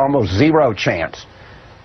almost zero chance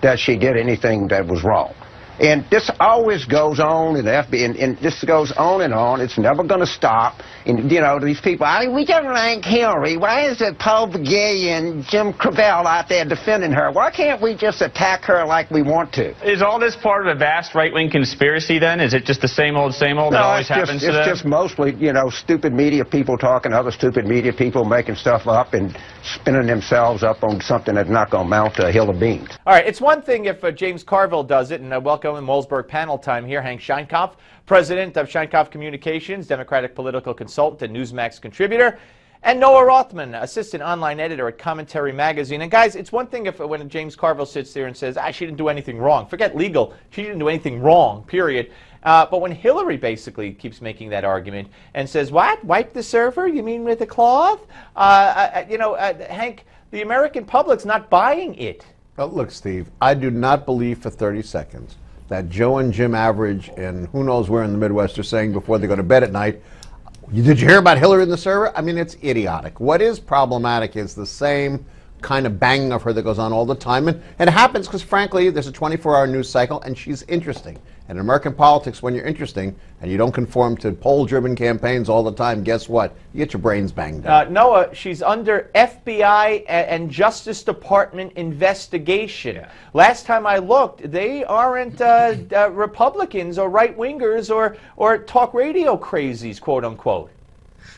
that she did anything that was wrong. And this always goes on in the FBI, and this goes on and on. It's never going to stop. And, you know, these people, we don't like Hillary. Why is it Paul Begay and Jim Cravell out there defending her? Why can't we just attack her like we want to? Is all this part of a vast right-wing conspiracy, then? Is it just the same old that always happens to them? It's just mostly, you know, stupid media people talking to other stupid media people, making stuff up and spinning themselves up on something that's not going to amount to a hill of beans. All right, it's one thing if James Carville does it, and welcome in Malzberg panel time here. Hank Sheinkopf, president of Sheinkopf Communications, Democratic political consultant and Newsmax contributor, and Noah Rothman, assistant online editor at Commentary Magazine. And guys, it's one thing if when James Carville sits there and says, she didn't do anything wrong. Forget legal. She didn't do anything wrong, period. But when Hillary basically keeps making that argument and says, what? Wipe the server? You mean with a cloth? Hank, the American public's not buying it. Well, look, Steve, I do not believe for 30 seconds that Joe and Jim Average and who knows where in the Midwest are saying before they go to bed at night, did you hear about Hillary in the server? I mean, it's idiotic. What is problematic is the same kind of banging of her that goes on all the time. And it happens because, frankly, there's a 24-hour news cycle, and she's interesting. And in American politics, when you're interesting and you don't conform to poll-driven campaigns all the time, guess what? You get your brains banged out. Noah, she's under FBI and Justice Department investigation. Yeah. Last time I looked, they aren't Republicans or right-wingers or talk radio crazies, quote-unquote.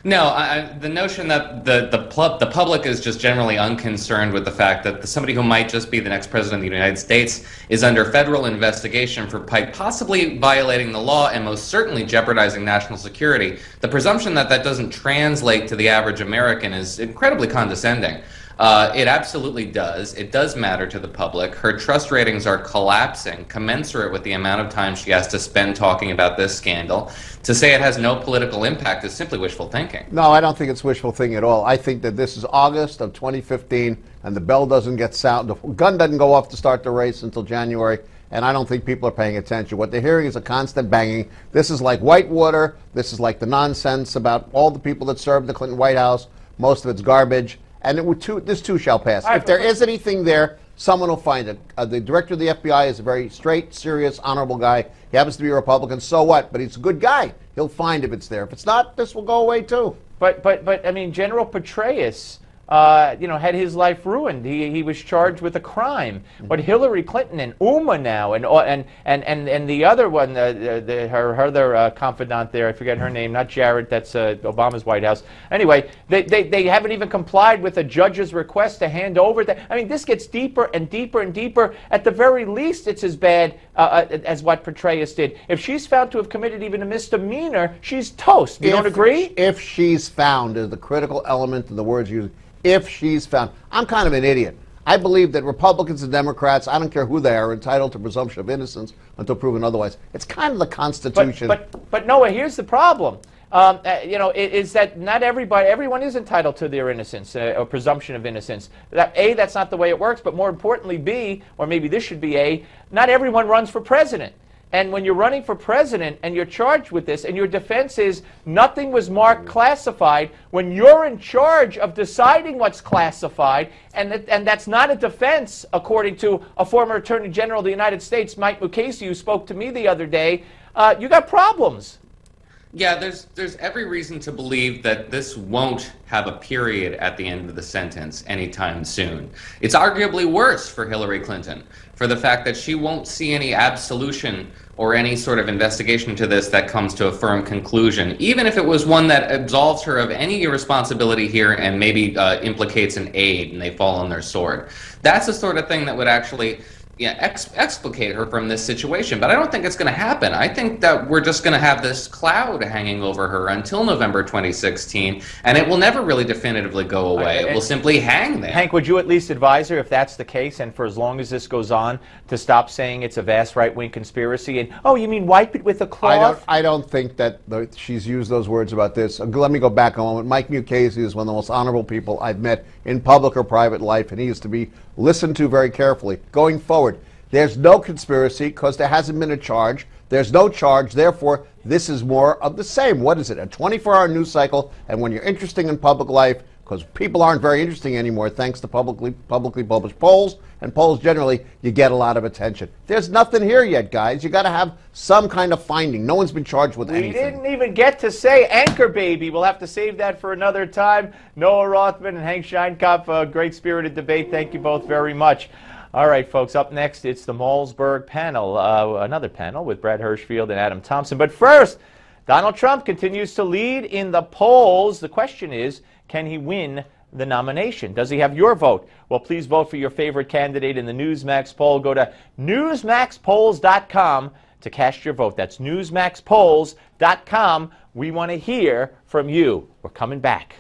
No, the notion that the public is just generally unconcerned with the fact that somebody who might just be the next president of the United States is under federal investigation for possibly violating the law and most certainly jeopardizing national security. The presumption that that doesn't translate to the average American is incredibly condescending. It absolutely does. It does matter to the public. Her trust ratings are collapsing, commensurate with the amount of time she has to spend talking about this scandal. To say it has no political impact is simply wishful thinking. No, I don't think it's wishful thinking at all. I think that this is August of 2015, and the bell doesn't get sound. The gun doesn't go off to start the race until January, and I don't think people are paying attention. What they're hearing is a constant banging. This is like Whitewater. This is like the nonsense about all the people that served the Clinton White House. Most of it's garbage. And this too shall pass. If there is anything there, someone will find it. The director of the FBI is a very straight, serious, honorable guy. He happens to be a Republican, so what? But he's a good guy. He'll find if it's there. If it's not, this will go away too. But I mean, General Petraeus, had his life ruined. He was charged with a crime. But Hillary Clinton and Uma now, and the other one, her other confidant there, I forget her name, not Jared, that's Obama's White House. Anyway, they haven't even complied with a judge's request to hand over that. I mean, this gets deeper and deeper and deeper. At the very least, it's as bad as what Petraeus did. If she's found to have committed even a misdemeanor, she's toast. You don't agree? If she's found is the critical element in the words used. If she's found. I'm kind of an idiot. I believe that Republicans and Democrats, I don't care who they are entitled to presumption of innocence until proven otherwise. It's kind of the Constitution. But Noah, here's the problem. Is that not everyone is entitled to their innocence or presumption of innocence. That's not the way it works. But more importantly, B, or maybe this should be A, not everyone runs for president. And when you're running for president and you're charged with this and your defense is nothing was marked classified, when you're in charge of deciding what's classified, and that's not a defense, according to a former Attorney General of the United States, Mike Mukasey, who spoke to me the other day, you got problems. Yeah, there's every reason to believe that this won't have a period at the end of the sentence anytime soon. It's arguably worse for Hillary Clinton for the fact that she won't see any absolution or any sort of investigation into this that comes to a firm conclusion, even if it was one that absolves her of any irresponsibility here and maybe implicates an aide and they fall on their sword. That's the sort of thing that would actually explicate her from this situation. But I don't think it's going to happen. I think that we're just going to have this cloud hanging over her until November 2016, and it will never really definitively go away. It will simply hang there. Hank, would you at least advise her, if that's the case, and for as long as this goes on, to stop saying it's a vast right-wing conspiracy, and, oh, you mean wipe it with a cloth? I don't think that she's used those words about this. Let me go back a moment. Mike Mukasey is one of the most honorable people I've met in public or private life, and he is to be listened to very carefully. Going forward, there's no conspiracy because there hasn't been a charge. There's no charge. Therefore, this is more of the same. What is it? A 24-hour news cycle. And when you're interesting in public life, because people aren't very interesting anymore thanks to publicly published polls, and polls generally, you get a lot of attention. There's nothing here yet, guys. You got to have some kind of finding. No one's been charged with anything. We didn't even get to say Anchor Baby. We'll have to save that for another time. Noah Rothman and Hank Sheinkopf, a great spirited debate. Thank you both very much. All right, folks, up next, it's the Malzberg panel, another panel with Brad Hirschfield and Adam Thompson. But first, Donald Trump continues to lead in the polls. The question is, can he win the nomination? Does he have your vote? Well, please vote for your favorite candidate in the Newsmax poll. Go to newsmaxpolls.com to cast your vote. That's newsmaxpolls.com. We want to hear from you. We're coming back.